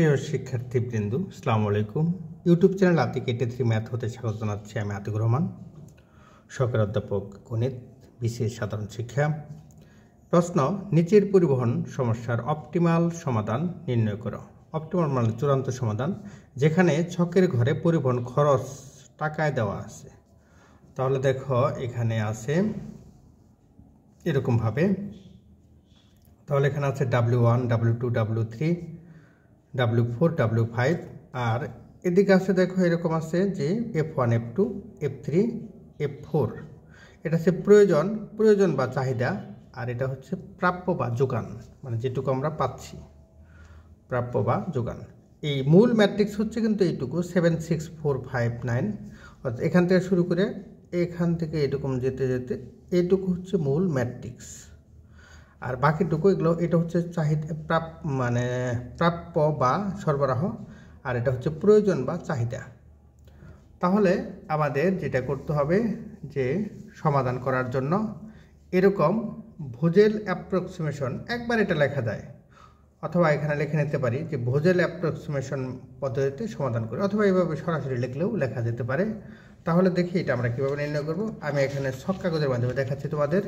প্রিয় শিক্ষার্থীবৃন্দ, আসসালামু আলাইকুম। ইউটিউব চ্যানেল আতিক 83 ম্যাথ হতে স্বাগত জানাচ্ছি। আমি আতিকুর রহমান, সহকারী অধ্যাপক গণিত, বিশেষ সাধারণ শিক্ষা। প্রশ্ন: নিচের পরিবহন সমস্যার অপটিমাল সমাধান নির্ণয় করো। অপটিমাল মানে চূড়ান্ত সমাধান, যেখানে ছকের ঘরে পরিবহন খরচ টাকায় দেওয়া আছে। তাহলে দেখো এখানে আছে এরকমভাবে। তাহলে এখানে আছে W1, W2, W3, W4, W5, আর এদিকে আছে দেখো এরকম আছে যে F1, F2, F3, F4। এটা হচ্ছে প্রয়োজন বা চাহিদা, আর এটা হচ্ছে প্রাপ্য বা যোগান, মানে যেটুকু আমরা পাচ্ছি, প্রাপ্য বা যোগান। এই মূল ম্যাট্রিক্স হচ্ছে কিন্তু এইটুকু 7, 6, 4, 5, 9। অর্থাৎ এখান থেকে শুরু করে এখান থেকে এরকম যেতে যেতে এইটুকু হচ্ছে মূল ম্যাট্রিক্স, আর বাকিটুকু এগুলো এটা হচ্ছে চাহিদা প্রাপ্য বা সরবরাহ, আর এটা হচ্ছে প্রয়োজন বা চাহিদা। তাহলে আমাদের যেটা করতে হবে যে সমাধান করার জন্য এরকম ভোজেল অ্যাপ্রক্সিমেশন একবার এটা লেখা যায়, অথবা এখানে লিখে নিতে পারি যে ভোজেল অ্যাপ্রক্সিমেশন পদ্ধতিতে সমাধান করি, অথবা এইভাবে সরাসরি লিখলেও লেখা যেতে পারে। তাহলে দেখি এটা আমরা কীভাবে নির্ণয় করব। আমি এখানে ছক কাগজের মাধ্যমে দেখাচ্ছি তোমাদের।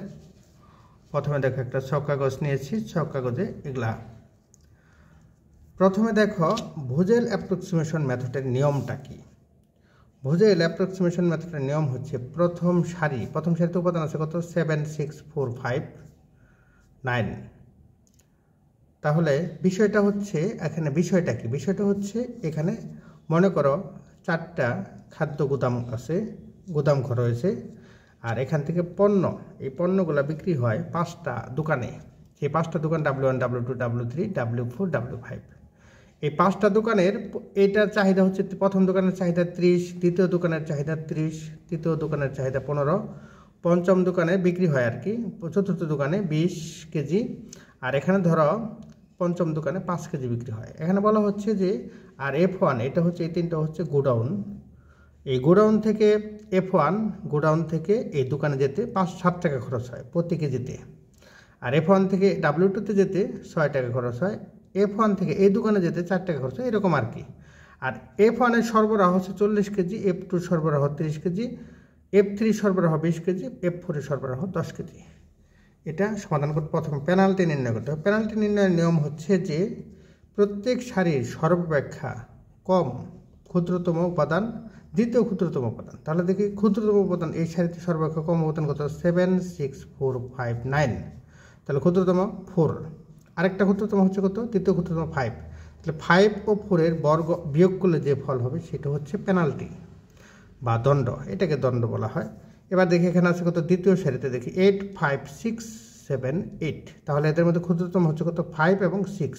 প্রথমে দেখো একটা ছক কাগজ নিয়েছি, ছক কাগজে এগুলা। প্রথমে দেখো ভোজেল অ্যাপ্রক্সিমেশন মেথডের নিয়মটা কি। ভোজেল অ্যাপ্রক্সিমেশন মেথডের নিয়ম হচ্ছে প্রথম সারিতে উপাদান আছে কত? 7, 6, 4, 5, 9। তাহলে বিষয়টা হচ্ছে এখানে বিষয়টা কি? বিষয়টা হচ্ছে এখানে মনে করো 4টা খাদ্য গুদাম আছে, গুদাম ঘর রয়েছে, আর এখান থেকে এই পণ্যগুলো বিক্রি হয় 5টা দোকানে। সেই 5টা দোকান W1, W2, W3, W4, W5। এই 5টা দোকানের এটার চাহিদা হচ্ছে, প্রথম দোকানের চাহিদা 30, দ্বিতীয় দোকানের চাহিদা 30, তৃতীয় দোকানের চাহিদা 15, পঞ্চম দোকানে বিক্রি হয় আর কি, চতুর্থ দোকানে 20 কেজি, আর এখানে ধরো পঞ্চম দোকানে 5 কেজি বিক্রি হয়। এখানে বলা হচ্ছে যে আর F1, এটা হচ্ছে এই 3টা হচ্ছে গোডাউন। এই গোডাউন থেকে F1 গোডাউন থেকে এই দোকানে যেতে 7 টাকা খরচ হয় প্রতি কেজিতে, আর F1 থেকে W2তে যেতে 6 টাকা খরচ হয়, F1 থেকে এই দোকানে যেতে 4 টাকা খরচ হয়, এরকম আর কি। আর F1 এর সরবরাহ হচ্ছে 40 কেজি, F2 সরবরাহ 30 কেজি, F3 সরবরাহ 20 কেজি, F4 এর সরবরাহ 10 কেজি। এটা সমাধান করতে প্রথমে পেনাল্টি নির্ণয় করতে হবে। পেনাল্টি নির্ণয়ের নিয়ম হচ্ছে যে প্রত্যেক সারির সর্বাপেক্ষা কম ক্ষুদ্রতম উপাদান দ্বিতীয় ক্ষুদ্রতম উপাদান। তাহলে দেখি ক্ষুদ্রতম উপাদান এই সারিতে সর্বাপেক্ষা কম উপাদান কত? 7, 6, 4, 5, 9। তাহলে ক্ষুদ্রতম 4, আরেকটা ক্ষুদ্রতম হচ্ছে কত? তৃতীয় ক্ষুদ্রতম 5। তাহলে 5 ও 4 এর বর্গ বিয়োগ করলে যে ফল হবে সেটা হচ্ছে পেনাল্টি বা দণ্ড, এটাকে দণ্ড বলা হয়। এবার দেখি এখানে আছে কত? দ্বিতীয় সারিতে দেখি 8, 5, 6, 7, 8। তাহলে এদের মধ্যে ক্ষুদ্রতম হচ্ছে কত? 5 এবং 6।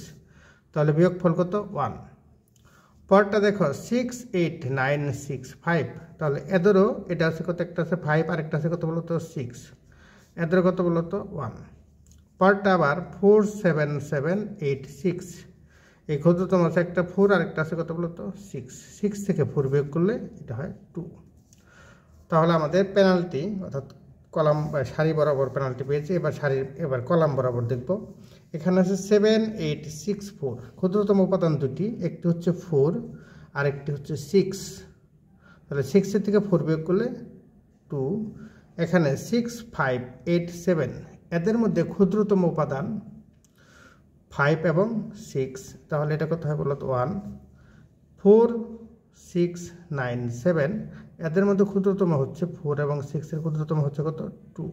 তাহলে বিয়োগ ফল কত? 1। পরটা দেখো 6, 8, 9, 6, 5। তাহলে এদেরও এটা আছে কত? একটা আছে 5, আর একটা আছে কত বলতো? 6। এদের কত বলতো? 1। পরটা আবার 4, 7, 7, 8, 6। এই ক্ষুদ্রতম আছে একটা 4, আর একটা আছে কত বলতো? 6। 6 থেকে 4 বিয়োগ করলে এটা হয় 2। তাহলে আমাদের পেনাল্টি, অর্থাৎ কলাম বা সারি বরাবর পেনাল্টি পেয়েছি। এবার কলাম বরাবর দেখব। এখানে আছে 7, 8, 6, 4। ক্ষুদ্রতম উপাদান দুটি, একটি হচ্ছে 4 আর একটি হচ্ছে 6। তাহলে 6 থেকে 4 বিয়োগ করলে 2। এখানে 6, 5, 8, 7। এদের মধ্যে ক্ষুদ্রতম উপাদান 5 এবং 6। তাহলে এটা কত হয় বলো তো? 1। 4, 6, 9, 7। এদের মধ্যে ক্ষুদ্রতম হচ্ছে 4 এবং 6 এর ক্ষুদ্রতম হচ্ছে কত? 2।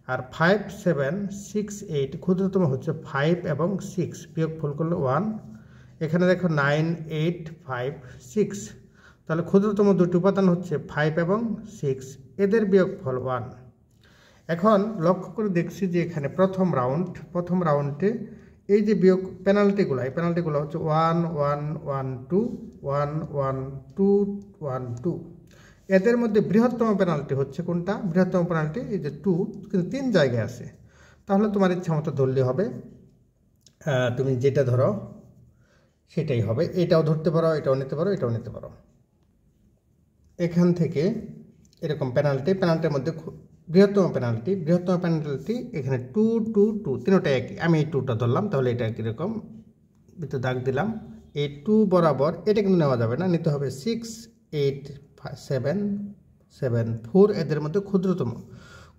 আর 5, 7, 6, 8 ক্ষুদ্রতম হচ্ছে 5 এবং 6, বিয়োগ ফল করলে 1। এখানে দেখো 9, 8, 5, 6। তাহলে ক্ষুদ্রতম দুটি উপাদান হচ্ছে 5 এবং 6, এদের বিয়োগ ফল 1। এখন লক্ষ্য করে দেখছি যে এখানে প্রথম রাউন্ডে এই যে বিয়োগ এই পেনাল্টিগুলো হচ্ছে 1, 1, 1, 2, 1, 1, 2, 1, 2। এদের মধ্যে বৃহত্তম পেনাল্টি হচ্ছে কোনটা? বৃহত্তম পেনাল্টি এই যে 2, কিন্তু 3 জায়গায় আছে। তাহলে তোমার ইচ্ছা মতো ধরলে হবে, তুমি যেটা ধরো সেটাই হবে। এটাও ধরতে পারো, এটাও নিতে পারো, এটাও নিতে পারো। এখান থেকে এরকম পেনাল্টির মধ্যে বৃহত্তম পেনাল্টি এখানে 2, 2, 2, তিনটা একই। আমি এই 2টা ধরলাম, তাহলে এটা কীরকম ভিতরে দাগ দিলাম, এই 2 বরাবর এটা কিন্তু নেওয়া যাবে না, নিতে হবে 6 8 7 7 4, এদের মধ্যে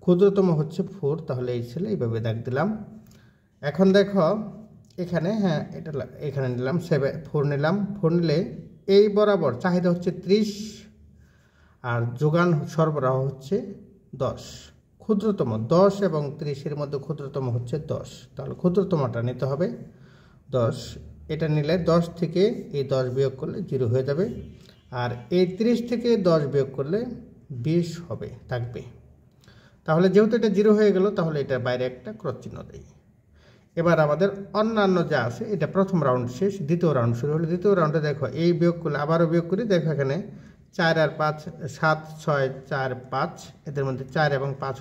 ক্ষুদ্রতম হচ্ছে 4, তাহলে এই ছেলে এইভাবে দাগ দিলাম। এখন দেখো এখানে, হ্যাঁ এটা এখানে নিলাম 4 নিলাম, 4 নিলে এই বরাবর চাহিদা হচ্ছে 30 আর যোগান সরবরাহ হচ্ছে 10, ক্ষুদ্রতম 10 এবং 30-এর মধ্যে ক্ষুদ্রতম হচ্ছে 10, তাহলে ক্ষুদ্রতমটা নিতে হবে 10। এটা নিলে 10 থেকে এই 10 বিয়োগ করলে 0 হয়ে যাবে, আর এই 30 থেকে 10 বিয়োগ করলে 20 হবে, থাকবে। তাহলে যেহেতু এটা 0 হয়ে গেল, তাহলে এটা বাইরে একটা ক্রস চিহ্ন দেই। এবার আমাদের অন্যান্য যা আছে, এটা প্রথম রাউন্ড শেষ, দ্বিতীয় রাউন্ড শুরু হলো। দ্বিতীয় রাউন্ডে দেখো এই বিয়োগ করলে আবারও বিয়োগ করি, দেখো এখানে 4 আর 5 7 6 4 5, এদের মধ্যে 4 এবং 5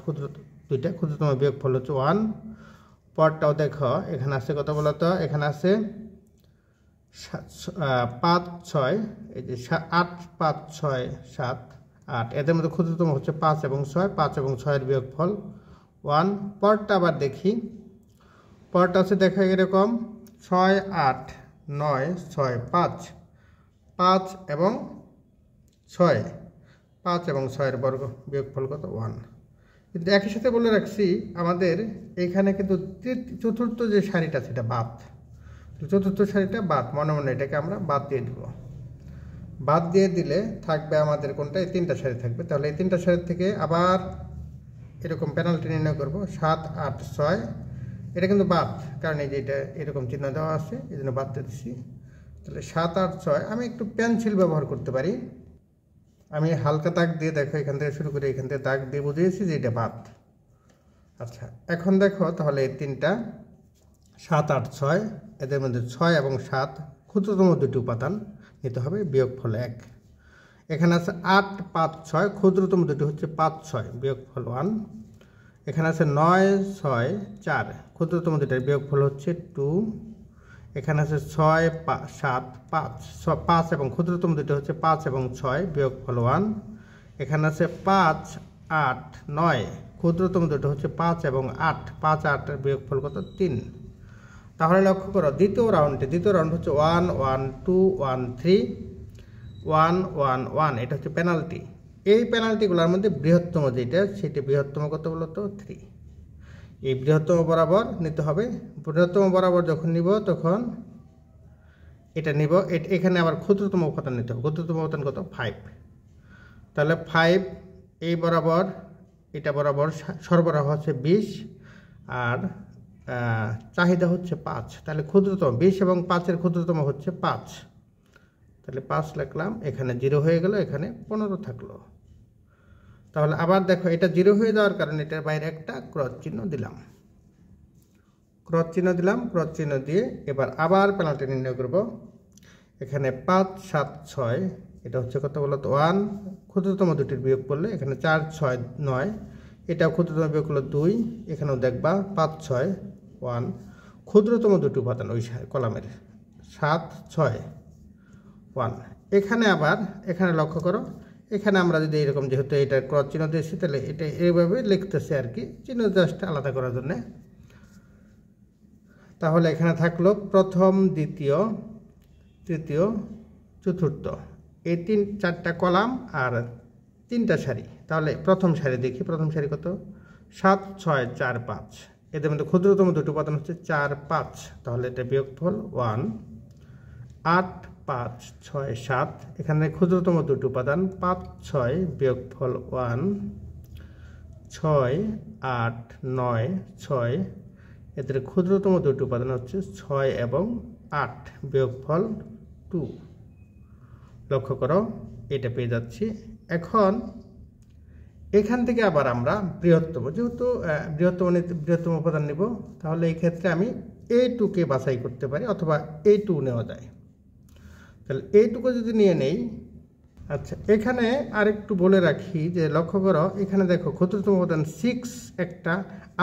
দুইটা ক্ষুদ্রতম বিয়োগফল হচ্ছে 1। পরটাও দেখো এখানে আছে কত বলতো, এখানে আছে 5 6, এই যে 8 5 6 7 8, এদের মধ্যে ক্ষুদ্রতম হচ্ছে 5 এবং 6, 5 এবং 6-এর বিয়োগফল 1। পরটা আবার দেখি, পরটা আছে দেখো এরকম 6 8 9 6 5, 5 এবং 6, 5 এবং 6-এর বর্গ বিয়োগফল কত 1। কিন্তু একই সাথে বলে রাখছি আমাদের এখানে কিন্তু চতুর্থ যে সারিটা সেটা বাদ, চতুর্থ সারিটা বাদ, মনে মনে এটাকে আমরা বাদ দিয়ে দেব। বাদ দিয়ে দিলে থাকবে আমাদের কোনটা, এই 3টা সারি থাকবে। তাহলে এই 3টা সারি থেকে আবার এরকম পেনাল্টি নির্ণয় করব, 7 8 6, এটা কিন্তু বাদ, কারণ এই যে এটা এরকম চিহ্ন দেওয়া আছে, এই জন্য বাদ দিয়ে দিচ্ছি। তাহলে 7 8 6, আমি একটু পেন্সিল ব্যবহার করতে পারি, আমি হালকা দাগ দিয়ে দেখো এখান থেকে শুরু করে এখান থেকে দাগ দিয়ে বুঝিয়েছি যে এটা বাদ। আচ্ছা এখন দেখো তাহলে এই 3টা 7 8 6, এদের মধ্যে 6 এবং 7 ক্ষুদ্রতম দুটি উপাদান নিতে হবে, বিয়োগফল 1। এখানে আছে 8 5 6, ক্ষুদ্রতম দুটি হচ্ছে 5 6, বিয়োগফল 1। এখানে আছে 9 6 4, ক্ষুদ্রতম দুটির বিয়োগফল হচ্ছে 2। এখানে আছে 6 7 5, 5 এবং ক্ষুদ্রতম দুটি হচ্ছে 5 এবং 6, বিয়োগফল 1। এখানে আছে 5 8 9, ক্ষুদ্রতম দুটি হচ্ছে 5 এবং 8, 5 8-এর বিয়োগফল কত 3। তাহলে লক্ষ্য করো দ্বিতীয় রাউন্ড হচ্ছে 1 1 2 1 3 1 1 1, এটা হচ্ছে পেনাল্টি। এই পেনাল্টিগুলোর মধ্যে বৃহত্তম যেটা, সেটি বৃহত্তম কত বলতো 3। এই বৃহত্তম বরাবর নিতে হবে, বৃহত্তম বরাবর যখন নিব তখন এটা নিব, এখানে আবার ক্ষুদ্রতম উপাদান নিতে হবে, ক্ষুদ্রতম উপাদান কত 5। তাহলে 5 এই বরাবর, এটা বরাবর সরবরাহ হচ্ছে 20 আর চাহিদা হচ্ছে 5, তাহলে ক্ষুদ্রতম 20 এবং 5-এর ক্ষুদ্রতম হচ্ছে 5, তাহলে 5 লিখলাম, এখানে 0 হয়ে গেল, এখানে 15 থাকলো। তাহলে আবার দেখো এটা 0 হয়ে যাওয়ার কারণে এটার বাইরে একটা ক্রস চিহ্ন দিলাম, ক্রস চিহ্ন দিয়ে এবার আবার পেনাল্টি নির্ণয় করব। এখানে 5 7 6, এটা হচ্ছে কত বলতো 1, ক্ষুদ্রতম দুটির বিয়োগ করলে এখানে 4 6 9, এটাও ক্ষুদ্রতম বিয়োগ করলে 2, এখানেও দেখবা 5 6 1, ক্ষুদ্রতম দুটি উপাদান ওই কলামের 7 6 1। এখানে আবার এখানে লক্ষ্য করো, এখানে আমরা যদি এরকম যেহেতু এটা ক্রস চিহ্ন দিয়েছি, তাহলে এটা এইভাবে লিখতেছে আর কি, চিহ্ন জাস্ট আলাদা করার জন্য। তাহলে এখানে থাকলো প্রথম দ্বিতীয় তৃতীয় চতুর্থ, এই 4টা কলাম আর 3টা সারি। তাহলে প্রথম সারি দেখি, প্রথম সারি কত 7 6 4 5, এদের মধ্যে ক্ষুদ্রতম দুটি উপাদান হচ্ছে 4 5, তাহলে এটা বিয়োগফল 1। 8 5 6 7, এখানে ক্ষুদ্রতম দুটি উপাদান 5 6, বিয়োগফল 1। 6 8 9 6, এদের ক্ষুদ্রতম দুটি উপাদান হচ্ছে 6 এবং 8, বিয়োগফল 2। লক্ষ্য করো এটা পেয়ে যাচ্ছি। এখন এখান থেকে আবার আমরা বৃহত্তম, যেহেতু বৃহত্তম উপাদান নিব, তাহলে এই ক্ষেত্রে আমি A2-কে বাছাই করতে পারি, অথবা A2 নেওয়া যায়। তাহলে এইটুকু যদি নিয়ে নেই। আচ্ছা এখানে আরেকটু বলে রাখি যে লক্ষ্য করো, এখানে দেখো ক্ষুদ্রতম উপাদান 6 একটা,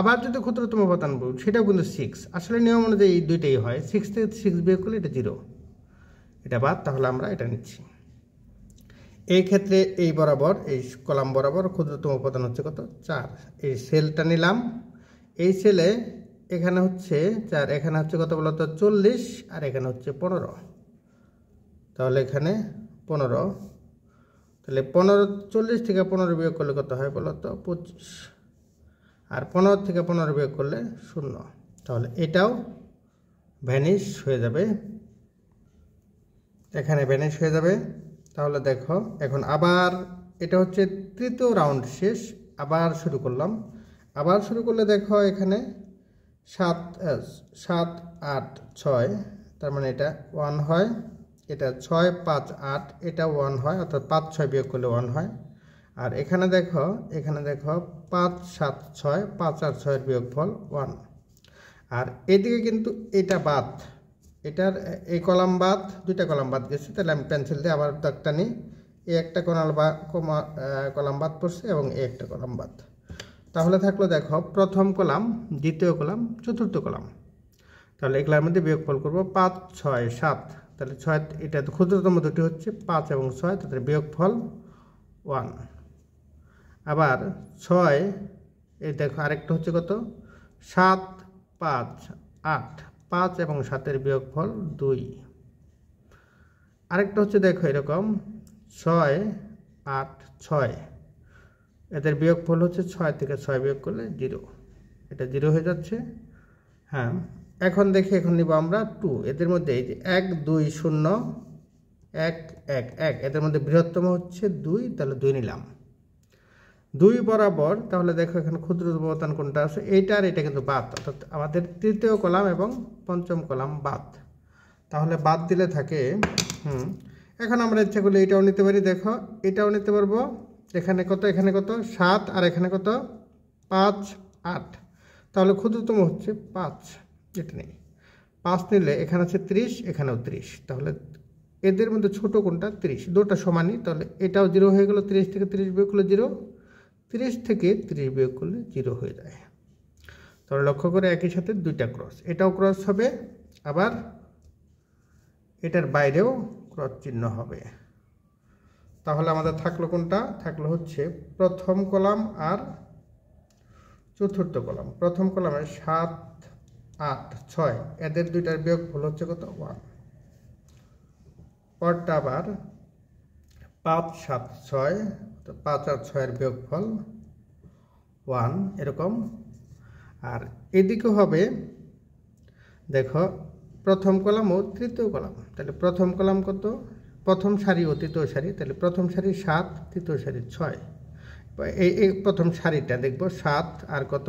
আবার যদি ক্ষুদ্রতম উপাদান বলি সেটাও কিন্তু 6, আসলে নিয়ম অনুযায়ী এই দুইটাই হয়, 6 থেকে 6 বিয়োগ করলে এটা 0, এটা বাদ, তাহলে আমরা এটা নিচ্ছি। এই ক্ষেত্রে এই বরাবর, এই কলাম বরাবর ক্ষুদ্রতম উপাদান হচ্ছে কত 4, এই সেলটা নিলাম, এই সেলে এখানে হচ্ছে 4, এখানে হচ্ছে কত বলতো 40, আর এখানে হচ্ছে 15। তাহলে এখানে 15, তাহলে 15 40 থেকে 15 বিয়োগ করলে কত হয় বলো তো 25, আর 15 থেকে 15 বিয়োগ করলে 0, তাহলে এটাও ভ্যানিশ হয়ে যাবে, এখানে ভ্যানিশ হয়ে যাবে। তাহলে দেখো এখন আবার এটা হচ্ছে তৃতীয় রাউন্ড শেষ, আবার শুরু করলাম। আবার শুরু করলে দেখো এখানে 7 7 8 6, তার মানে এটা 1 হয়, এটা 6 5 8, এটা 1 হয়, অর্থাৎ 5 6 বিয়োগ করলে 1 হয়। আর এখানে দেখো 5 7 6, 5 আর 6 এর বিয়োগফল 1। আর এদিকে কিন্তু এটা বাদ, এটার এই কলাম বাদ, দুইটা কলাম বাদ গেছে, তাহলে আমি পেন্সিল দিয়ে আবার দাগটা নিই। এই একটা কলাম বাদ পড়ছে এবং এই একটা কলাম বাদ। তাহলে থাকলো দেখো প্রথম কলাম, দ্বিতীয় কলাম, চতুর্থ কলাম। তাহলে এগুলোর মধ্যে বিয়োগফল করব 5 6 7, তাহলে 6, এটা তো ক্ষুদ্রতম দুটি হচ্ছে 5 এবং 6, তাদের বিয়োগফল 1। আবার 6, এই দেখো আরেকটা হচ্ছে কত 7 5 8, 5 এবং 7 এর বিয়োগফল 2। আরেকটা হচ্ছে দেখো এরকম 6 8 6, এদের বিয়োগফল হচ্ছে 6 থেকে 6 বিয়োগ করলে 0, এটা 0 হয়ে যাচ্ছে। হ্যাঁ, এখন দেখি এখন নিব আমরা 2, এদের মধ্যে এই যে 1 2 0 1 1 1, এদের মধ্যে বৃহত্তম হচ্ছে 2, তাহলে 2 নিলাম 2 বরাবর। তাহলে দেখো এখানে ক্ষুদ্রতম উপাদান কোনটা আছে, এইটা আর এটা কিন্তু বাদ, অর্থাৎ আমাদের তৃতীয় কলাম এবং পঞ্চম কলাম বাদ। তাহলে বাদ দিলে থাকে এখন আমরা ইচ্ছা করলে এটাও নিতে পারি, দেখো এটাও নিতে পারবো। এখানে কত 7, আর এখানে কত 5 8, তাহলে ক্ষুদ্রতম হচ্ছে 5, এটা নেই। 5 নিলে এখানে আছে 30, এখানেও 30, তাহলে এদের মধ্যে ছোট কোনটা 30, দুটো সমানই, তাহলে এটাও 0 হয়ে গেল। 30 থেকে 30 বিয়োগ করলে 0, 30 থেকে 30 বিয়োগ করলে 0 হয়ে যায়। তাহলে লক্ষ্য করে একই সাথে দুইটা ক্রস, এটাও ক্রস হবে, আবার এটার বাইরেও ক্রস চিহ্ন হবে। তাহলে আমাদের থাকলো কোনটা, থাকলো হচ্ছে প্রথম কলাম আর চতুর্থ কলাম। প্রথম কলামে 7 8 6, এদের দুইটার বিয়োগফল হচ্ছে কত 1। পরটা আবার 5 7 6, তো 5 আর 6 এর বিয়োগফল 1, এরকম। আর এদিকে হবে দেখো প্রথম কলাম ও তৃতীয় কলাম, তাহলে প্রথম কলাম কত, প্রথম সারি ও তৃতীয় সারি, তাহলে প্রথম সারি 7, তৃতীয় সারি 6, এই প্রথম সারিটা দেখব 7 আর কত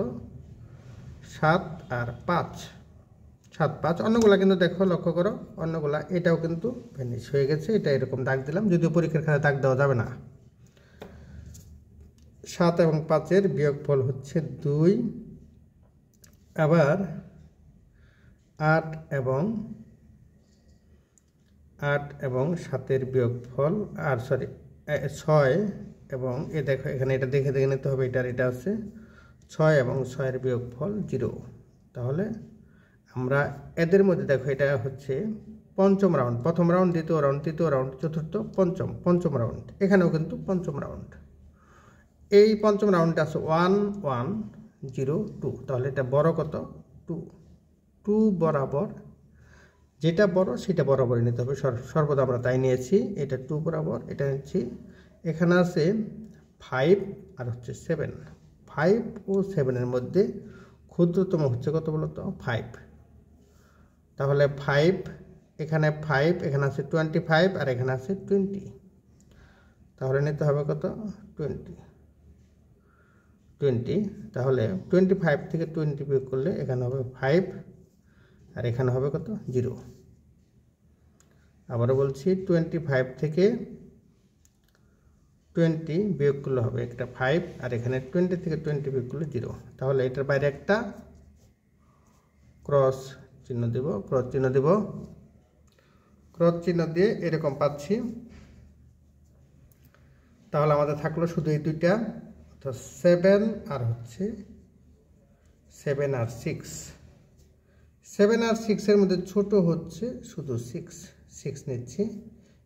7 আর 5, 7 5। অন্যগুলা কিন্তু দেখো লক্ষ্য করো, অন্যগুলা এটাও কিন্তু ভ্যানিশ হয়ে গেছে, এটা এরকম দাগ দিলাম, যদিও পরীক্ষার খাতায় দাগ দেওয়া যাবে না। 7 এবং 5 এর বিয়োগফল হচ্ছে 2, আবার 8 এবং 7 এর বিয়োগফল, আর 6 এবং দেখো এখানে এটা দেখে নিতে হবে, এটা আছে 6 এবং 6 এর বিয়োগফল 0। তাহলে আমরা এদের মধ্যে দেখো এটা হচ্ছে পঞ্চম রাউন্ড, প্রথম রাউন্ড, দ্বিতীয় রাউন্ড, তৃতীয় রাউন্ড, চতুর্থ, পঞ্চম রাউন্ড, এখানেও কিন্তু পঞ্চম রাউন্ড। এই পঞ্চম রাউন্ডটা আছে 1 1 0 2, তাহলে এটা বড় কত 2, 2 বরাবর, যেটা বড় সেটা বরাবরই নিতে হবে, সর্বদা আমরা তাই নিয়েছি। এটা 2 বরাবর, এটা নিচ্ছি। এখানে আছে 5 আর হচ্ছে 7, 5 ও 7 এর মধ্যে ক্ষুদ্রতম হচ্ছে কত বলতো 5, তাহলে 5, এখানে 5, এখানে আছে 25 আর এখানে আছে 20, তাহলে নিতে হবে কত 20। তাহলে 25 থেকে 20 বিয়োগ করলে এখানে হবে 5, আর এখানে হবে কত 0। আবারও বলছি 25 থেকে 20 বিয়োগ করলে হবে একটা 5, আর এখানে 20 থেকে 20 বিয়োগ করলে 0। তাহলে এটার বাইরে একটা ক্রস চিহ্ন দেব, ক্রস চিহ্ন দিয়ে এরকম পাচ্ছি। তাহলে আমাদের থাকলো শুধু এই দুইটা, তো 7 আর হচ্ছে 7 আর 6, 7 আর 6 এর মধ্যে ছোট হচ্ছে শুধু 6 নিচ্ছি।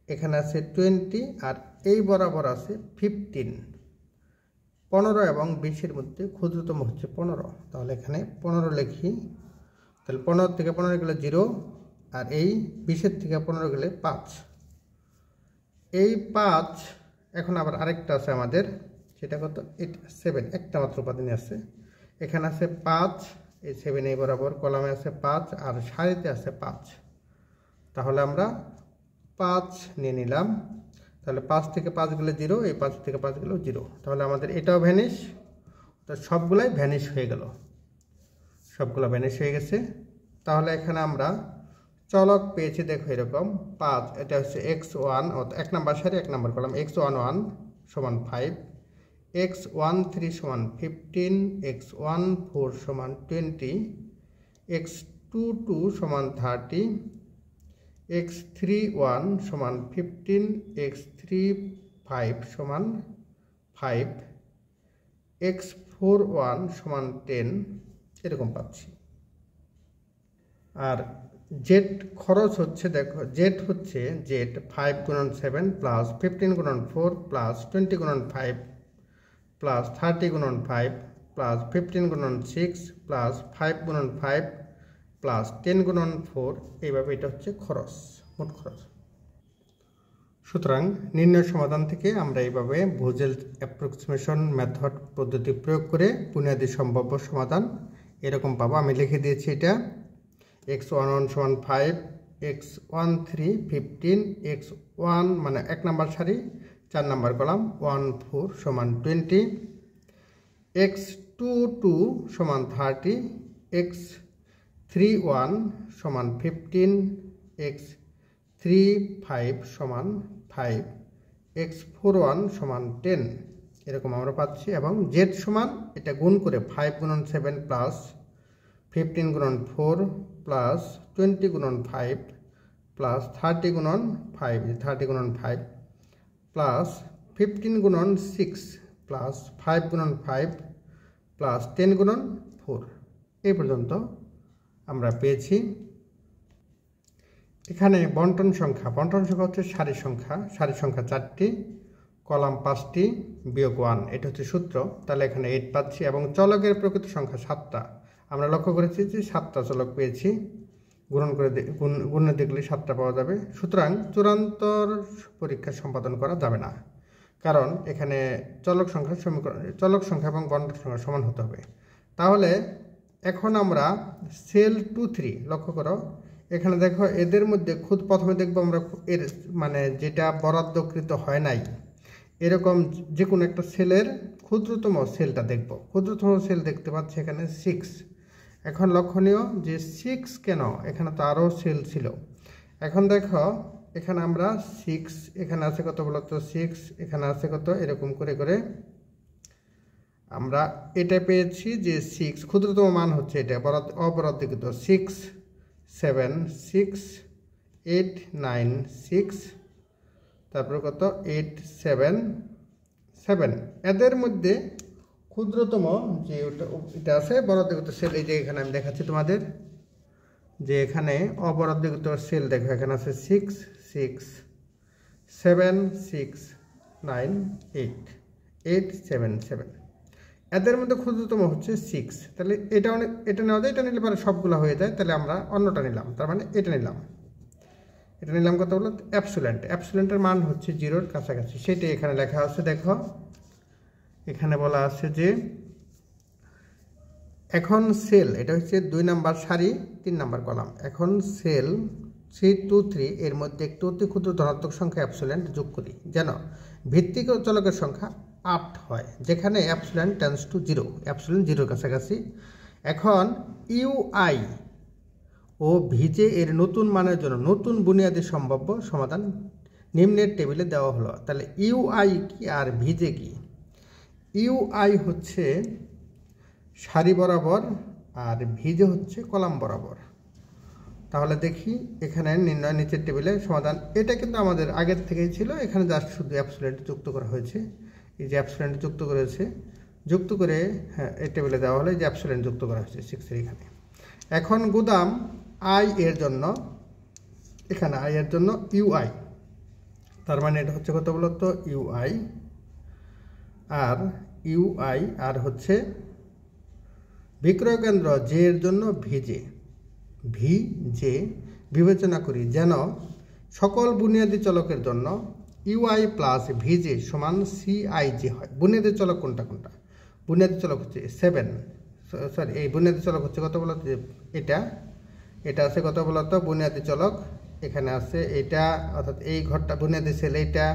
এখানে আছে 20 আর এই বরাবর আছে 15, 15 এবং 20 এর মধ্যে ক্ষুদ্রতম হচ্ছে 15, তাহলে এখানে 15 লিখি। তাহলে 15 থেকে 15 গেলে 0, আর এই 20 থেকে 15 গেলে 5, এই 5 এখন আবার আরেকটা আছে আমাদের, সেটা কত 7, একটা মাত্র উপাদানে আছে। এখানে আছে 5, এই 7 এই বরাবর কলামে আছে 5 আর সারিতে আছে 5। তাহলে আমরা 5 নিয়ে নিলাম। তাহলে 5 থেকে 5 গেলে 0, এই 5 থেকে 5 গেলেও 0। তাহলে আমাদের এটাও ভ্যানিশ, তো সবগুলাই ভ্যানিশ হয়ে গেল, সবগুলো ভ্যানিশ হয়ে গেছে। তাহলে এখানে আমরা চলক পেয়েছি, দেখো এরকম 5, এটা হচ্ছে x1, এক নম্বর সারি এক নম্বর কলাম, x11 সমান 5, x13 সমান 15, x14 সমান 20, x22 সমান 30, x31 সমান 15, x35 সমান 5, x41 সমান 10, এরকম পাচ্ছি। আর জেড খরচ হচ্ছে, দেখো জেড হচ্ছে জেড 5 গুণন 7 প্লাস 15 গুণন 4 প্লাস 20 গুণন 5 প্লাস 30 গুণন 5 প্লাস 15 গুণন 6 প্লাস 5 গুণন 5 প্লাস 10 গুণন 4, এইভাবে এটা হচ্ছে খরচ, মোট খরচ। সুতরাং নির্ণয় সমাধান থেকে আমরা এইভাবে ভোজেল অ্যাপ্রক্সিমেশন মেথড পদ্ধতি প্রয়োগ করে বুনিয়াদি সম্ভাব্য সমাধান এরকম পাবো। আমি লিখে দিয়েছি এটা x11 সমান 5, x13 15, x1 মানে এক নম্বর সারি 4 নম্বর কলাম 14 সমান 20, x22 সমান 30, x31 সমান 15, x35 সমান 5, x41 সমান 10, এরকম আমরা পাচ্ছি। এবং জেড সমান এটা গুণ করে 5 গুণন 7 প্লাস 15 গুণন 4 প্লাস 20 গুণন 5 প্লাস 30 গুণন 5, 30 গুণন 5 প্লাস 15 গুণন 6 প্লাস 5 গুণন 5 প্লাস 10 গুণন 4, এই পর্যন্ত আমরা পেয়েছি। এখানে বন্টন সংখ্যা হচ্ছে সারি সংখ্যা 4টি, কলাম 5টি, বিয়োগ 1, এটা হচ্ছে সূত্র। তাহলে এখানে 8 পাচ্ছি এবং চলকের প্রকৃত সংখ্যা 7টা। আমরা লক্ষ্য করেছি যে 7টা চলক পেয়েছি, গুণে দেখলে 7টা পাওয়া যাবে। সুতরাং চূড়ান্তর পরীক্ষা সম্পাদন করা যাবে না, কারণ এখানে চলক সংখ্যা এবং বন্টন সংখ্যা সমান হতে হবে। তাহলে এখন আমরা সেল 2-3 লক্ষ্য করো, এখানে দেখো এদের মধ্যে প্রথমে দেখবো আমরা এর মানে যেটা বরাদ্দকৃত হয় নাই, এরকম যে কোনো একটা সেলের ক্ষুদ্রতম সেলটা দেখব। ক্ষুদ্রতম সেল দেখতে পাচ্ছি এখানে 6। এখন লক্ষণীয় যে 6 কেন, এখানে তো আরও সেল ছিল। এখন দেখো এখানে আমরা 6, এখানে আছে কত বলতো 6, এখানে আছে কত, এরকম করে করে আমরা এটা পেয়েছি যে 6 ক্ষুদ্রতম মান হচ্ছে এটা অবরাদ্দকৃত 6, 7, 6, 8, 9, 6, তারপর কত 8, 7, 7। এদের মধ্যে ক্ষুদ্রতম যে এটা আছে বরাদ্দকৃত সেল, এই যে এখানে আমি দেখাচ্ছি তোমাদের, যে এখানে অবরাদ্দকৃত সেল দেখো এখানে আছে 6, 6, 7, 6, 9, 8, 8, 7, 7। এদের মধ্যে ক্ষুদ্রতম হচ্ছে 6। তাহলে এটা নেওয়া যায়, এটা নিলে পরে সবগুলো হয়ে যায়। তাহলে আমরা অন্যটা নিলাম, তার মানে এটা নিলাম কত বলো অ্যাবসোলেন্টের মান হচ্ছে 0-র কাছাকাছি, সেটাই এখানে লেখা আছে। দেখো এখানে বলা আছে যে এখন সেল, এটা হচ্ছে 2 নম্বর সারি 3 নম্বর কলাম, এখন সেল 3-2-3 এর মধ্যে একটি অতি ক্ষুদ্র ধনাত্মক সংখ্যা অ্যাবসোলেন্ট যোগ করি, যেন ভিত্তিক চলকের সংখ্যা 8 হয়, যেখানে অ্যাবসোলেন্ট টেন্ডস টু 0, অ্যাবসোলেন্ট 0-র কাছাকাছি। এখন ইউআই ও ভিজে এর নতুন মানের জন্য নতুন বুনিয়াদি সম্ভাব্য সমাধান নিম্নের টেবিলে দেওয়া হলো। তাহলে ইউআই কি আর ভিজে কি? ইউআই হচ্ছে সারি বরাবর আর ভিজে হচ্ছে কলাম বরাবর। তাহলে দেখি এখানে নির্ণয় নিচের টেবিলে সমাধান, এটা কিন্তু আমাদের আগের থেকেই ছিল, এখানে জাস্ট শুধু অ্যাবসোলেন্ট যুক্ত করা হয়েছে। এই যে অ্যাবসোলেন্ট যুক্ত করেছে, যুক্ত করে হ্যাঁ এই টেবিলে দেওয়া হলো, এই যে অ্যাবসোলেন্ট যুক্ত করা হয়েছে 6-এর এখানে। এখন গুদাম আই এর জন্য, এখানে আই এর জন্য ইউআই, তার মানে এটা হচ্ছে কত বলতো ইউআই, আর হচ্ছে বিক্রয় কেন্দ্র জে এর জন্য ভিজে বিবেচনা করি, যেন সকল বুনিয়াদি চলকের জন্য ইউআই প্লাস ভিজে সমান সিআইজে হয়। বুনিয়াদি চলক কোনটা কোনটা? বুনিয়াদি চলক হচ্ছে 7, সরি এই বুনিয়াদি চলক হচ্ছে কত বলতো? এটা আছে কত বলতো? বুনিয়াদি চলক এখানে আছে এটা, অর্থাৎ এই ঘরটা বুনিয়াদি সেল, এটা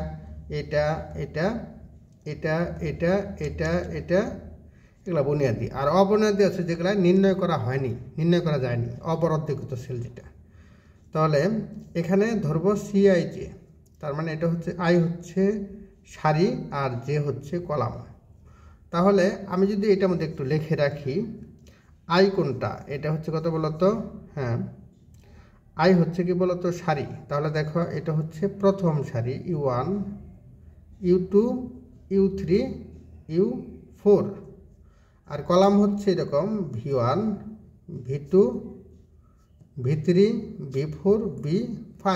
এটা এটা এটা এটা এটা এটা এগুলা বুনিয়াদি। আর অবুনিয়াদি আছে যেগুলা নির্ণয় করা হয়নি, নির্ণয় করা যায়নি, অবরদ্ধকৃত সেল যেটা। তাহলে এখানে ধরবো সিআইজে, তার মানে এটা হচ্ছে আই হচ্ছে সারি আর জে হচ্ছে কলাম। তাহলে আমি যদি এটার মধ্যে একটু লিখে রাখি আই কোনটা, এটা হচ্ছে কত বলতো? হ্যাঁ, আই হচ্ছে কি বলতো? সারি। তাহলে দেখো এটা হচ্ছে প্রথম সারি U1 U2 U3 U4, আর কলাম হচ্ছে এরকম V1 V2 V3 V4 V5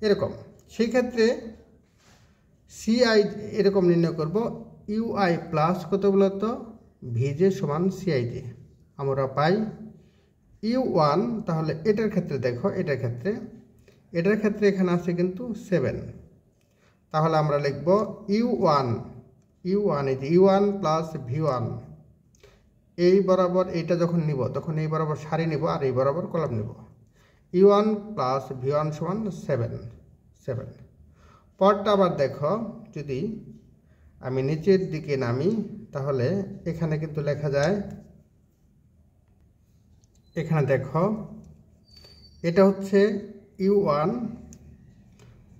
এরকম। সেই ক্ষেত্রে সিআই এরকম নির্ণয় করব, ইউআই প্লাস কত বলতো? ভিজে সমান সিআইজে। আমরা পাই U1। তাহলে এটার ক্ষেত্রে দেখো, এটার ক্ষেত্রে এখানে আছে কিন্তু 7। তাহলে আমরা লিখব U1 এই যে U1 প্লাস V1, এই বরাবর এইটা যখন নিব তখন এই বরাবর সারি নিব আর এই বরাবর কলাম নিব। U1 প্লাস V1 সমান 7। পরটা আবার দেখো, যদি আমি নিচের দিকে নামি তাহলে এখানে কিন্তু লেখা যায়, এখানে দেখো এটা হচ্ছে U1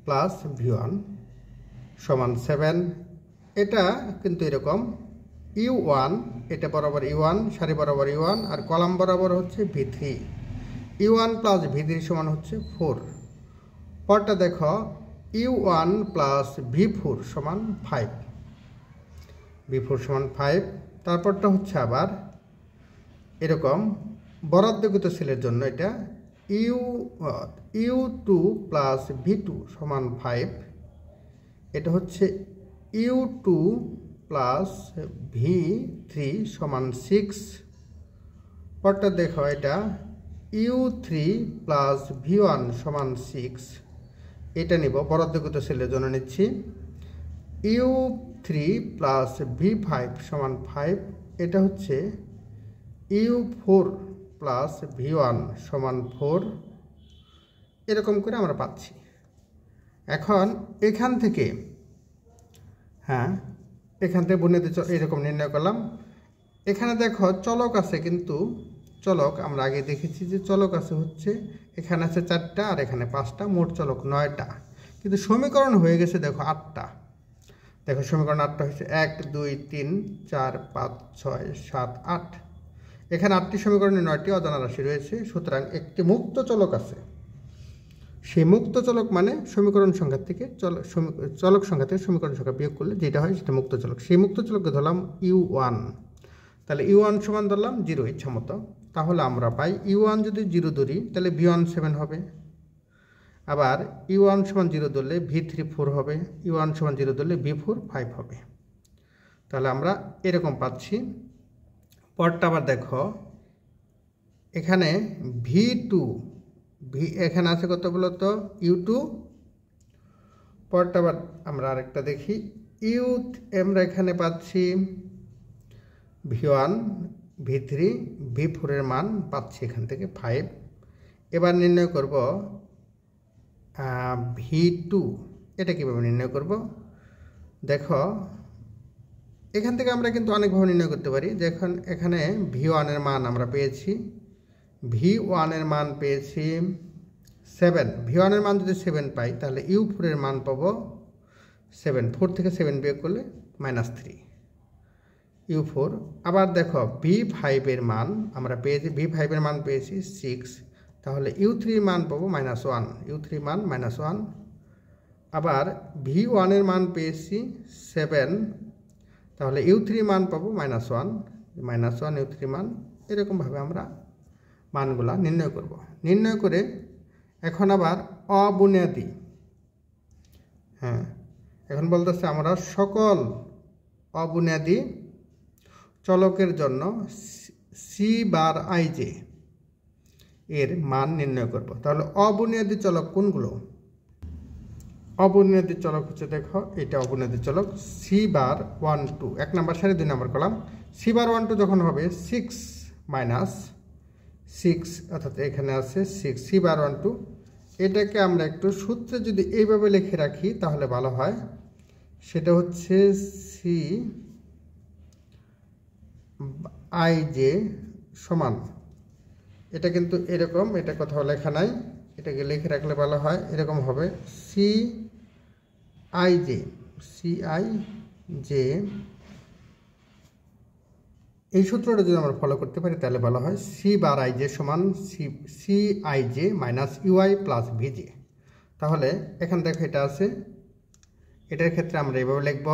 প্লাস V1 সমান 7। এটা কিন্তু এরকম U1, এটা বরাবর U1, সারি বরাবর U1 আর কলাম বরাবর হচ্ছে V3। U1 প্লাস V3 সমান হচ্ছে 4। পরটা দেখো U1 প্লাস V4 সমান 5, V4 সমান 5। তারপরটা হচ্ছে আবার এরকম বরাদ্দকৃত সেলের জন্য এটা U2 প্লাস V2 সমান 5, এটা হচ্ছে U2 প্লাস V3 সমান 6। পরটা দেখো এটা U3 প্লাস V1 সমান 6, এটা নিব বরাদ্দকৃত সেলের জন্য নিচ্ছি। U3 প্লাস V5 সমান 5, এটা হচ্ছে U4 প্লাস V1 সমান 4। এরকম করে আমরা পাচ্ছি। এখন এখান থেকে বুনিয়াদি এরকম নির্ণয় করলাম। এখানে দেখো চলক আছে, কিন্তু চলক আমরা আগে দেখেছি যে চলক আছে হচ্ছে এখানে আছে 4টা আর এখানে 5টা, মোট চলক 9টা, কিন্তু সমীকরণ হয়ে গেছে দেখো 8টা। দেখো সমীকরণ 8টা হচ্ছে 1 2 3 4 5 6 7 8। এখানে 8টি সমীকরণে 9টি অজানা রাশি রয়েছে, সুতরাং একটি মুক্ত চলক আছে। সেই মুক্ত চলক মানে সমীকরণ সংখ্যা থেকে চলক সংখ্যা থেকে সমীকরণ সংখ্যা বিয়োগ করলে যেটা হয় সেটা মুক্ত চলক। সেই মুক্ত চলককে ধরলাম U1। তাহলে U1 সমান ধরলাম 0 ইচ্ছা মতো। তাহলে আমরা পাই U1 যদি 0 ধরি তাহলে V1 7 হবে, আবার U1 সমান 0 ধরলে V3 4 হবে, U1 সমান 0 ধরলে V4 5 হবে। তাহলে আমরা এরকম পাচ্ছি। পরটা আবার দেখো এখানে V2 এখানে আছে কত বলতো? U2। পরটা আবার আমরা আরেকটা দেখি, আমরা এখানে পাচ্ছি V1 V3 V4 এর মান পাচ্ছি এখান থেকে 5। এবার নির্ণয় করব V2, এটা কীভাবে নির্ণয় করব? দেখো এখান থেকে আমরা কিন্তু অনেকভাবে নির্ণয় করতে পারি। যখন এখানে V1 এর মান আমরা পেয়েছি, V1 এর মান পেয়েছি 7। V1 এর মান যদি 7 পাই তাহলে U4 এর মান পাবো 7, 4 থেকে 7 বিয়োগ করলে -3 U4। আবার দেখো V5 এর মান আমরা পেয়েছি, V5 এর মান পেয়েছি 6, তাহলে U3 এর মান পাবো -1, U3 মান -1। আবার V1 এর মান পেয়েছি 7, তাহলে U3 মান পাবো -1 U3 মান। এরকমভাবে আমরা মানগুলা নির্ণয় করব। নির্ণয় করে এখন আবার অবুনিয়াদি, এখন বলতেছে আমরা সকল অবুনিয়াদি চলকের জন্য C/ij এর মান নির্ণয় করব। তাহলে অবুনিয়াদি চলক কোনগুলো? অবুনিয়াদী চলক হচ্ছে, দেখো এটা অবুনিয়াদী চলক সি বার 1 2, 1 নম্বর সারি 2 নম্বর কলাম। সি বার 1 2 যখন হবে 6 মাইনাস 6, অর্থাৎ এখানে আছে 6 সি বার 1 2। এটাকে আমরা একটু সূত্রে যদি এইভাবে লিখে রাখি তাহলে ভালো হয়। সেটা হচ্ছে সি আই জে সমান, এটা কিন্তু এরকম, এটা কোথাও লেখা নাই, এটাকে লিখে রাখলে ভালো হয়। এরকম হবে সি আই জে, এই সূত্রটা যদি আমরা ফলো করতে পারি তাহলে ভালো হয়। সি বার আই জে সমান C I J minus UI plus VJ. তাহলে এখান দেখো এটা আছে, এটার ক্ষেত্রে আমরা এইভাবে লিখব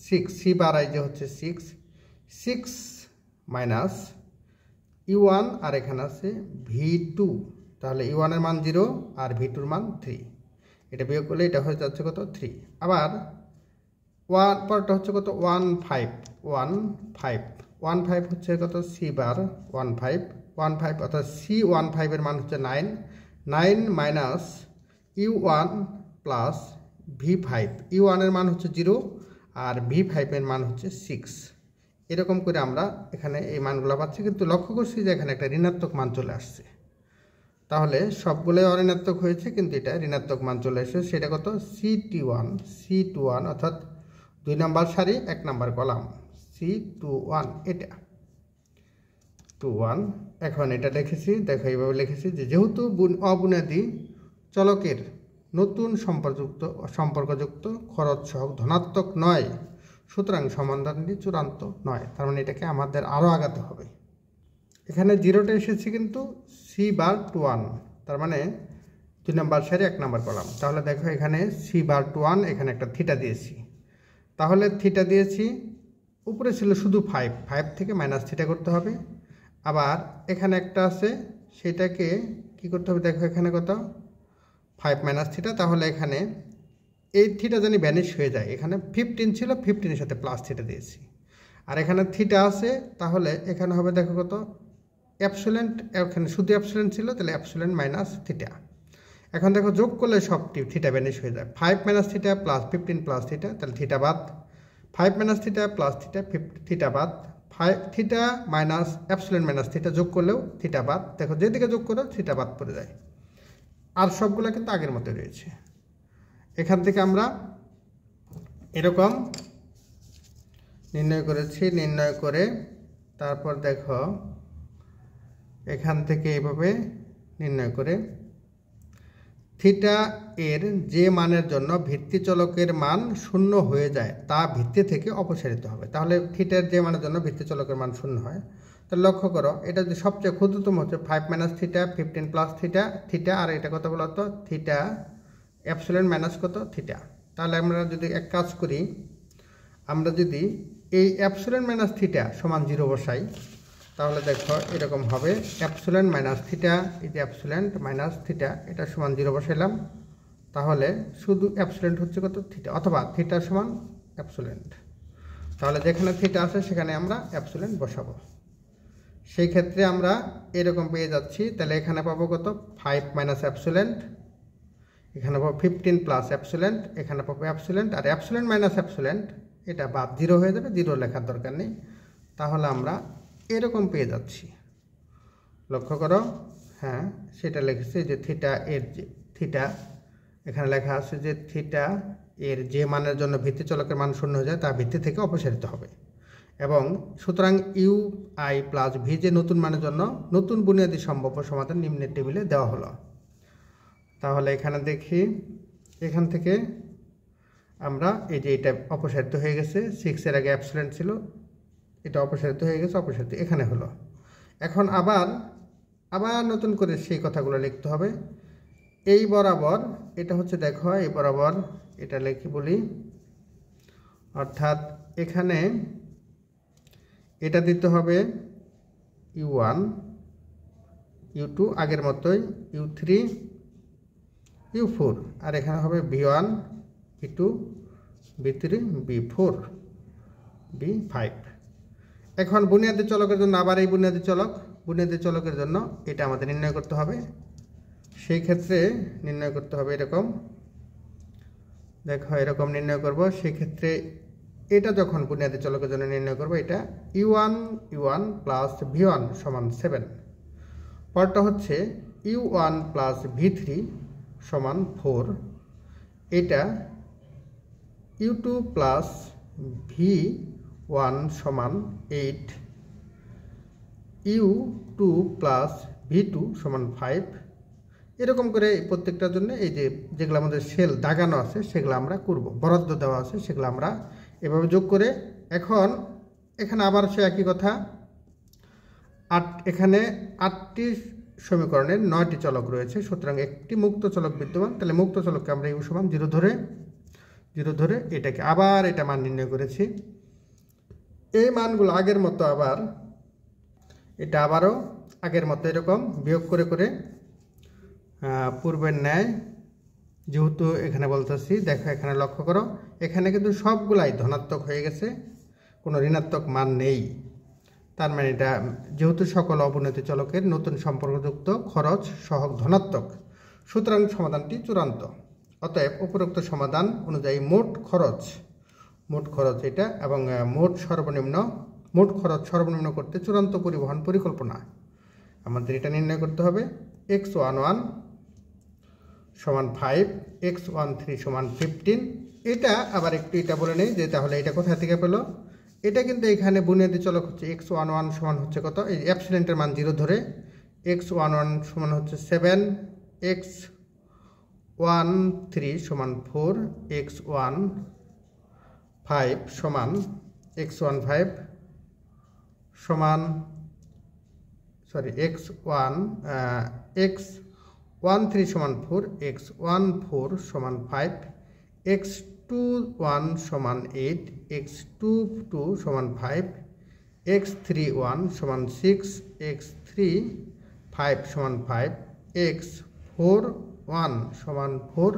6 সি বার আই জে হচ্ছে 6 মাইনাস ইউ1, আর এখানে আছে ভি2। তাহলে ইউ1 এর মান 0 আর ভি2 এর মান 3। এটা বিয়োগ করলে এটা হয়ে যাচ্ছে কত 3। আবার 1 পরটা হচ্ছে কত 15 হচ্ছে কত সি বার 15 অর্থাৎ সি 15 এর মান হচ্ছে 9 মাইনাস ইউ1 প্লাস ভি5। ইউ1 এর মান হচ্ছে 0 আর ভি5 এর মান হচ্ছে 6। এরকম করে আমরা এখানে এই মানগুলো পাচ্ছি, কিন্তু লক্ষ্য করছি যে এখানে একটা ঋণাত্মক মান চলে আসছে। তাহলে সবগুলোই অঋণাত্মক হয়েছে, কিন্তু এটা ঋণাত্মক মান চলে এসেছে। সেটা কত C21 অর্থাৎ 2 নম্বর সারি 1 নম্বর কলাম C21, এটা 21। এখন এটা লিখেছি, দেখো এইভাবে লিখেছি যে যেহেতু অবুনিয়াদী চলকের নতুন সম্পর্কযুক্ত খরচ সহগ ধনাত্মক নয়, সুতরাং সমাধানটি চূড়ান্ত নয়। তার মানে এটাকে আমাদের আরও আগাতে হবে। এখানে 0টা এসেছে কিন্তু সি বার 1, তার মানে 2 নম্বর সারি 1 নম্বর কলাম। তাহলে দেখো এখানে সি বার 1, এখানে একটা থিটা দিয়েছি। তাহলে থিটা দিয়েছি, উপরে ছিল শুধু 5 থেকে মাইনাস থিটা করতে হবে। আবার এখানে একটা আছে, সেটাকে কি করতে হবে, দেখো এখানে কত 5 মাইনাস থিটা। তাহলে এখানে এই থিটা জানি ভ্যানিশ হয়ে যায়। এখানে 15 ছিল, 15 এর সাথে প্লাস থিটা দিয়েছি। আর এখানে থিটা আছে, তাহলে এখানে হবে দেখো কত অ্যাবসোলেন্ট, এখানে শুধু অ্যাবসোলেন্ট ছিল, তাহলে অ্যাবসোলেন্ট মাইনাস থিটা। এখন দেখো যোগ করলে সব থিটা ভ্যানিশ হয়ে যায়। 5 minus theta plus 15 plus theta, তাহলে থিটা বাদ। 5 মাইনাস থিটা প্লাস থিটা বাদ। 5 থিটা মাইনাস অ্যাবসোলেন্ট মাইনাস থিটা যোগ করলেও থিটা বাদ। দেখো যেদিকে যোগ করো থিটা বাদ পড়ে যায়। আর সবগুলো কিন্তু আগের মতো রয়েছে। এখান থেকে আমরা এরকম নির্ণয় করেছি। নির্ণয় করে তারপর দেখো এখান থেকে এইভাবে নির্ণয় করে থিটা এর যে মানের জন্য ভিত্তি চলকের মান 0 হয়ে যায় তা ভিত্তি থেকে অপসারিত হবে। তাহলে থিটার যে মানের জন্য ভিত্তি চলকের মান 0 হয়, তাহলে লক্ষ্য করো এটা যদি সবচেয়ে ক্ষুদ্রতম হচ্ছে 5 মাইনাস থিটা, 15 প্লাস থিটা, আর এটা কত বলতো থিটা অ্যাবসোলেন্ট মাইনাস কত থিটা। তাহলে আমরা যদি এক কাজ করি, আমরা যদি এই অ্যাবসোলেন্ট মাইনাস থিটা সমান 0 বসাই, তাহলে দেখো এরকম হবে অ্যাবসোলেন্ট মাইনাস থিটা, এই যে অ্যাবসোলেন্ট মাইনাস থিটা, এটা সমান 0 বসাইলাম। তাহলে শুধু অ্যাবসোলেন্ট হচ্ছে কত থিটা, অথবা থিটা সমান অ্যাবসোলেন্ট। তাহলে যেখানে থিটা আছে সেখানে আমরা অ্যাবসোলেন্ট বসাবো। সেই ক্ষেত্রে আমরা এরকম পেয়ে যাচ্ছি। তাহলে এখানে পাবো কত 5 মাইনাস অ্যাবসোলেন্ট, এখানে পাবো 15 প্লাস অ্যাবসোলেন্ট, এখানে পাবো অ্যাবসোলেন্ট, আর অ্যাবসোলেন্ট মাইনাস অ্যাবসোলেন্ট এটা বাদ 0 হয়ে যাবে, 0 লেখার দরকার নেই। তাহলে আমরা এরকম পেয়ে যাচ্ছি। লক্ষ্য করো, হ্যাঁ সেটা লিখেছি যে থিটা এর যে থিটা, এখানে লেখা আছে যে থিটা এর যে মানের জন্য ভিত্তি চলকের মান 0 হয়ে যায় তা ভিত্তি থেকে অপসারিত হবে। এবং সুতরাং ইউ আই প্লাস ভি যে নতুন মানের জন্য নতুন বুনিয়াদী সম্ভাব্য সমাধান নিম্নের টেবিলে দেওয়া হলো। তাহলে এখানে দেখি, এখান থেকে আমরা এই যে এটা অপসারিত হয়ে গেছে, 6 এর আগে অ্যাবসোলেন্ট ছিল, এটা অপসারিত হয়ে গেছে, অপসারিত এখানে হলো। এখন আবার নতুন করে সেই কথাগুলো লিখতে হবে। এই বরাবর এটা হচ্ছে দেখো, এই বরাবর এটা লিখি বলি, অর্থাৎ এখানে এটা দিতে হবে U1 U2 আগের মতোই, U3 U4, আর এখানে হবে V1 V2 V3 V4 V5। এখন বুনিয়াদী চলকের জন্য আবার এই বুনিয়াদী চলকের জন্য এটা আমাদের নির্ণয় করতে হবে। সেই ক্ষেত্রে নির্ণয় করতে হবে এরকম দেখো এরকম নির্ণয় করব। সেক্ষেত্রে এটা যখন বুনিয়াদি চলকের জন্য নির্ণয় করব, এটা u1 প্লাস v1 সমান 7। পরটা হচ্ছে u1 প্লাস v3 সমান 4। এটা u2 প্লাস v1 সমান 8, u2 প্লাস v2 সমান 5। এরকম করে প্রত্যেকটার জন্য এই যেগুলো আমাদের সেল দাগানো আছে সেগুলো আমরা করব, বরাদ্দ দেওয়া আছে সেগুলো আমরা এভাবে যোগ করে। এখন এখানে আবার সে একই কথা, এখানে 8টি সমীকরণের 9টি চলক রয়েছে, সুতরাং একটি মুক্ত চলক বিদ্যমান। তাহলে মুক্ত চলককে আমরা ইউ সমান 0 ধরে এটাকে আবার এটা মান নির্ণয় করেছি। এই মানগুলো আগের মতো আবার এটা আবারও আগের মতো এরকম বিয়োগ করে করে পূর্বের ন্যায়, যেহেতু এখানে বলতেছি, দেখো এখানে লক্ষ্য করো, এখানে কিন্তু সবগুলাই ধনাত্মক হয়ে গেছে, কোনো ঋণাত্মক মান নেই। তার মানে এটা যেহেতু সকল অবনতি চলকের নতুন সম্পর্কযুক্ত খরচ সহগ ধনাত্মক, সুতরাং সমাধানটি চূড়ান্ত। অতএব উপরোক্ত সমাধান অনুযায়ী মোট খরচ এটা, এবং মোট খরচ সর্বনিম্ন করতে চূড়ান্ত পরিবহন পরিকল্পনা আমাদের এটা নির্ণয় করতে হবে। x11 সমান 5, x13 সমান 15। এটা আবার একটু এটা বলে নেই যে তাহলে এটা কোথা থেকে পেলো। এটা কিন্তু এখানে বুনিয়াদি চলক হচ্ছে x11 সমান হচ্ছে কত, এই অ্যাপসিলেন্টের মান 0 ধরে x11 সমান হচ্ছে 7, x13 সমান 4, x15 সমান x13 সমান 4, x14 সমান 5, x21 সমান 8, x22 সমান 5, x31 সমান 6, x35 সমান 5, x41 সমান 4।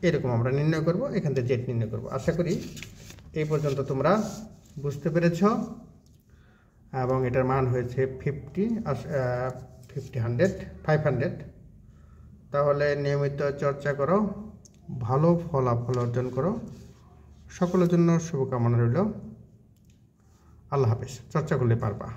এরকম আমরা নির্ণয় করব, এখান থেকে জেড নির্ণয় করব। আশা করি এই পর্যন্ত তোমরা বুঝতে পেরেছ, এবং এটার মান হয়েছে 500। তাহলে নিয়মিত চর্চা করো, ভালো ফলাফল অর্জন করো। সকলের জন্য শুভকামনা রইল। আল্লাহ হাফেজ। চর্চা করলে পারবা।